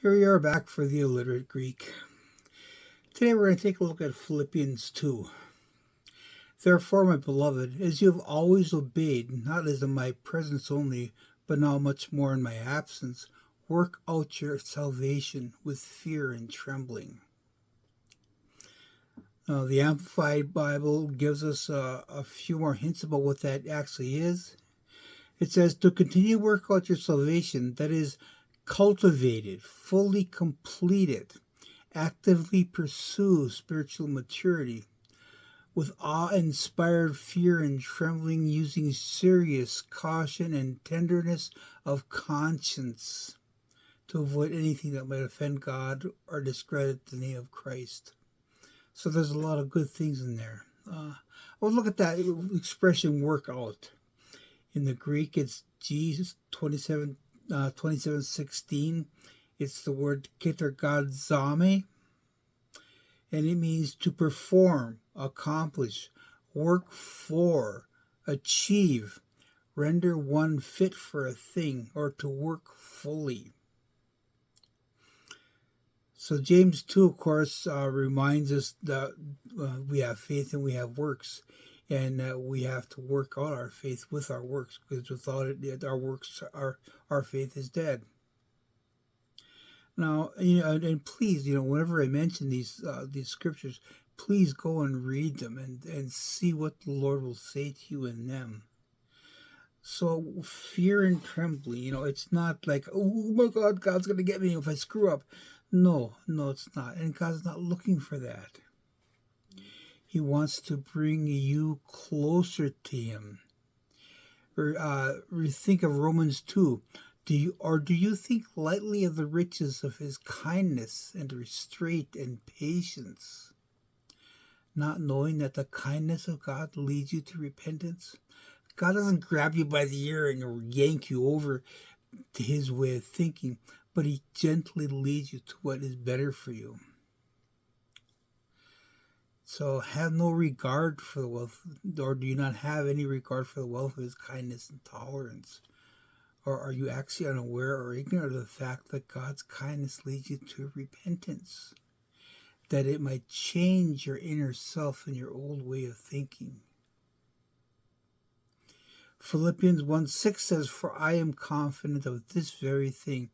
Here we are back for the illiterate Greek. Today we're going to take a look at Philippians 2. Therefore, my beloved, as you have always obeyed, not as in my presence only, but now much more in my absence, work out your salvation with fear and trembling. Now, the Amplified Bible gives us a few more hints about what that actually is. It says, to continue work out your salvation, that is, cultivated, fully completed, actively pursue spiritual maturity with awe-inspired fear and trembling, using serious caution and tenderness of conscience to avoid anything that might offend God or discredit the name of Christ. So there's a lot of good things in there. Well, look at that expression, work out. In the Greek, it's Jesus 27:16. It's the word ketergadzame, and it means to perform, accomplish, work for, achieve, render one fit for a thing, or to work fully. So James 2, of course, reminds us that we have faith and we have works, and we have to work out our faith with our works, because without it, our faith is dead. Now, and please, whenever I mention these scriptures, please go and read them and see what the Lord will say to you in them. So fear and trembling, it's not like, oh my God, God's going to get me if I screw up. No, it's not. And God's not looking for that. He wants to bring you closer to Him. Or think of Romans 2. Do you think lightly of the riches of His kindness and restraint and patience, not knowing that the kindness of God leads you to repentance? God doesn't grab you by the ear and yank you over to His way of thinking, but He gently leads you to what is better for you. So have no regard for the wealth, or do you not have any regard for the wealth of His kindness and tolerance? Or are you actually unaware or ignorant of the fact that God's kindness leads you to repentance, that it might change your inner self and your old way of thinking? Philippians 1:6 says, for I am confident of this very thing,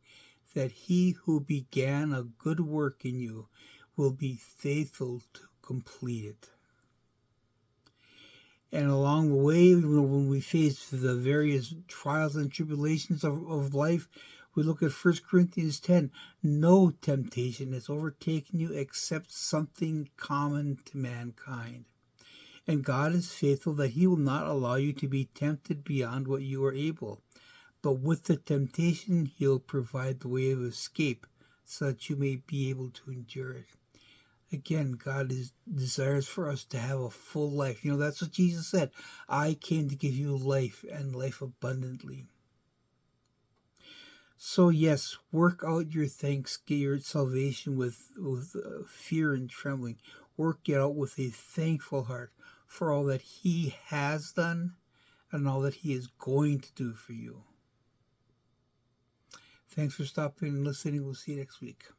that He who began a good work in you will be faithful to complete it. And along the way, when we face the various trials and tribulations of life, we look at 1 Corinthians 10. No temptation has overtaken you except something common to mankind. And God is faithful, that He will not allow you to be tempted beyond what you are able. But with the temptation, He'll provide the way of escape, so that you may be able to endure it. Again, God desires for us to have a full life. That's what Jesus said. I came to give you life, and life abundantly. So yes, work out your get your salvation with fear and trembling. Work it out with a thankful heart for all that He has done and all that He is going to do for you. Thanks for stopping and listening. We'll see you next week.